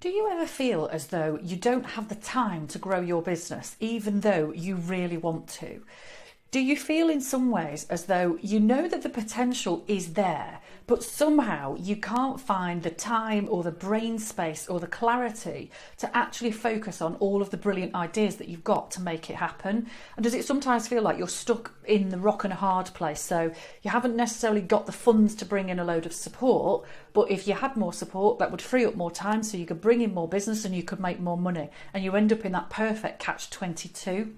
Do you ever feel as though you don't have the time to grow your business, even though you really want to? Do you feel in some ways as though you know that the potential is there, but somehow you can't find the time or the brain space or the clarity to actually focus on all of the brilliant ideas that you've got to make it happen? And does it sometimes feel like you're stuck in the rock and a hard place? So you haven't necessarily got the funds to bring in a load of support, but if you had more support, that would free up more time so you could bring in more business and you could make more money. And you end up in that perfect catch-22.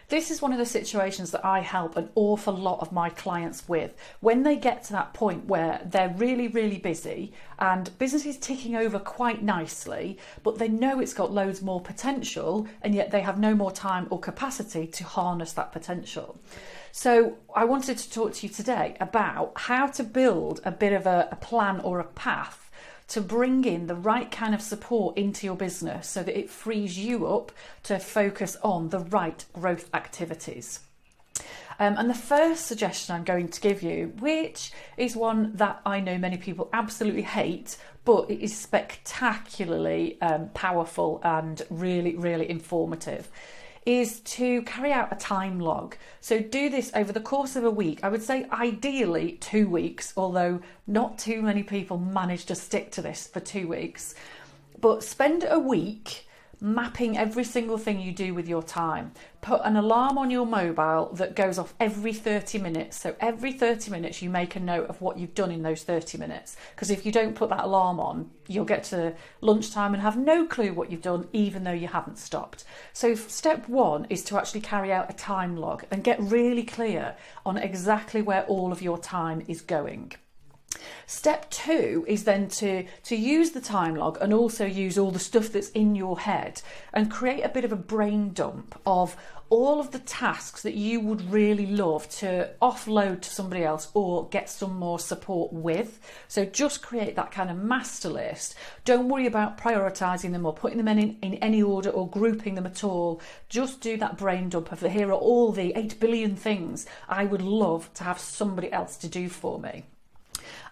This is one of the situations that I help an awful lot of my clients with. When they get to that point where they're really, really busy and business is ticking over quite nicely, but they know it's got loads more potential, and yet they have no more time or capacity to harness that potential. So I wanted to talk to you today about how to build a bit of a plan or a path to bring in the right kind of support into your business so that it frees you up to focus on the right growth activities. And the first suggestion I'm going to give you, which is one that I know many people absolutely hate, but it is spectacularly powerful and really, really informative, is to carry out a time log. So do this over the course of a week. I would say ideally 2 weeks, although not too many people manage to stick to this for 2 weeks. But spend a week mapping every single thing you do with your time. Put an alarm on your mobile that goes off every 30 minutes. So every 30 minutes you make a note of what you've done in those 30 minutes. Because if you don't put that alarm on, you'll get to lunchtime and have no clue what you've done, even though you haven't stopped. So step one is to actually carry out a time log and get really clear on exactly where all of your time is going. Step two is then to use the time log and also use all the stuff that's in your head and create a bit of a brain dump of all of the tasks that you would really love to offload to somebody else or get some more support with. So just create that kind of master list. Don't worry about prioritising them or putting them in any order or grouping them at all. Just do that brain dump of here are all the 8 billion things I would love to have somebody else to do for me.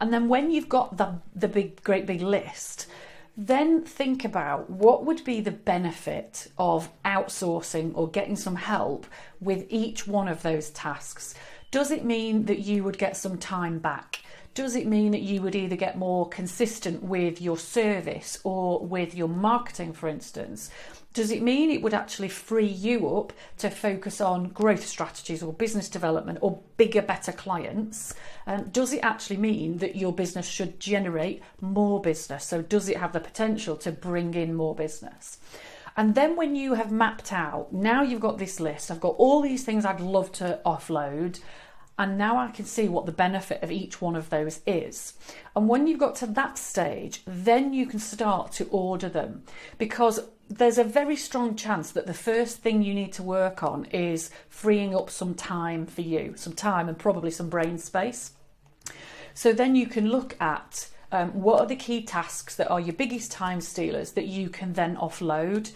And then when you've got the great big list, then think about what would be the benefit of outsourcing or getting some help with each one of those tasks. Does it mean that you would get some time back? Does it mean that you would either get more consistent with your service or with your marketing, for instance? Does it mean it would actually free you up to focus on growth strategies or business development or bigger, better clients? Does it actually mean that your business should generate more business? So does it have the potential to bring in more business? And then when you have mapped out, now you've got this list, I've got all these things I'd love to offload, and now I can see what the benefit of each one of those is. And when you've got to that stage, then you can start to order them, because there's a very strong chance that the first thing you need to work on is freeing up some time for you, some time and probably some brain space. So then you can look at what are the key tasks that are your biggest time stealers that you can then offload.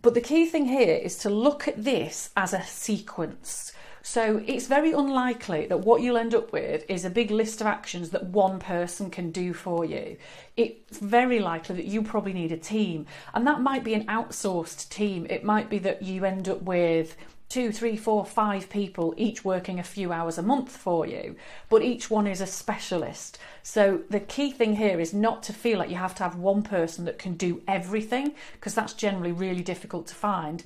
But the key thing here is to look at this as a sequence. So it's very unlikely that what you'll end up with is a big list of actions that one person can do for you. It's very likely that you probably need a team, and that might be an outsourced team. It might be that you end up with 2, 3, 4, 5 people, each working a few hours a month for you, but each one is a specialist. So the key thing here is not to feel like you have to have one person that can do everything, because that's generally really difficult to find.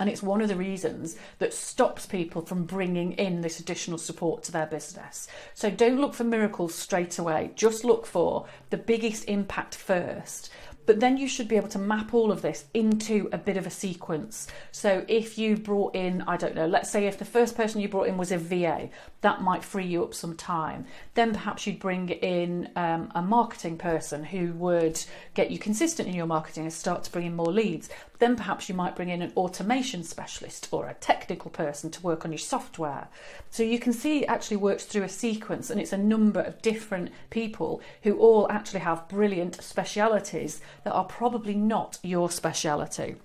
And it's one of the reasons that stops people from bringing in this additional support to their business. So don't look for miracles straight away. Just look for the biggest impact first. But then you should be able to map all of this into a bit of a sequence. So if you brought in, I don't know, let's say if the first person you brought in was a VA, that might free you up some time. Then perhaps you'd bring in a marketing person who would get you consistent in your marketing and start to bring in more leads. Then perhaps you might bring in an automation specialist or a technical person to work on your software. So you can see it actually works through a sequence, and it's a number of different people who all actually have brilliant specialities that are probably not your speciality.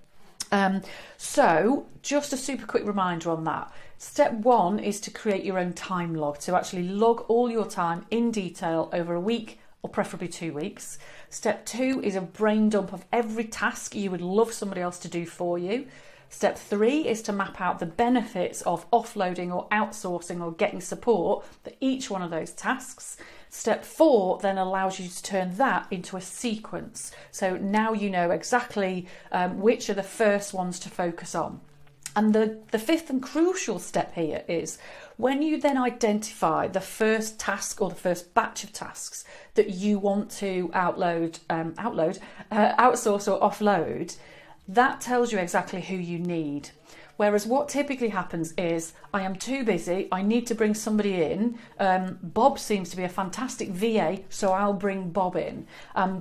So just a super quick reminder on that. Step one is to create your own time log, to actually log all your time in detail over a week or preferably 2 weeks. Step 2 is a brain dump of every task you would love somebody else to do for you. Step 3 is to map out the benefits of offloading or outsourcing or getting support for each one of those tasks. Step 4 then allows you to turn that into a sequence. So now you know exactly which are the first ones to focus on. And the fifth and crucial step here is when you then identify the first task or the first batch of tasks that you want to outsource or offload, that tells you exactly who you need. Whereas what typically happens is, I am too busy, I need to bring somebody in. Bob seems to be a fantastic VA, so I'll bring Bob in.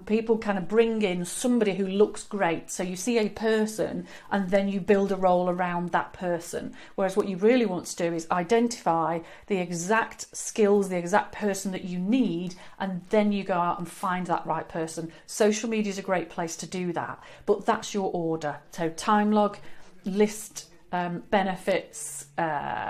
People kind of bring in somebody who looks great. So you see a person and then you build a role around that person. Whereas what you really want to do is identify the exact skills, the exact person that you need, and then you go out and find that right person. Social media is a great place to do that, but that's your order. So time log, list, benefits,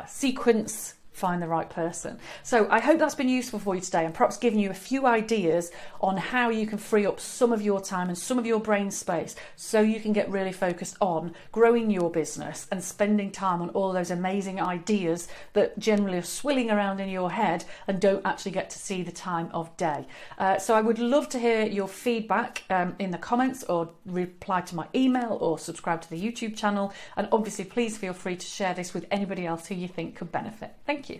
sequence, find the right person. So I hope that's been useful for you today, and perhaps given you a few ideas on how you can free up some of your time and some of your brain space so you can get really focused on growing your business and spending time on all those amazing ideas that generally are swirling around in your head and don't actually get to see the time of day. So I would love to hear your feedback in the comments, or reply to my email, or subscribe to the YouTube channel. And obviously please feel free to share this with anybody else who you think could benefit. Thank you.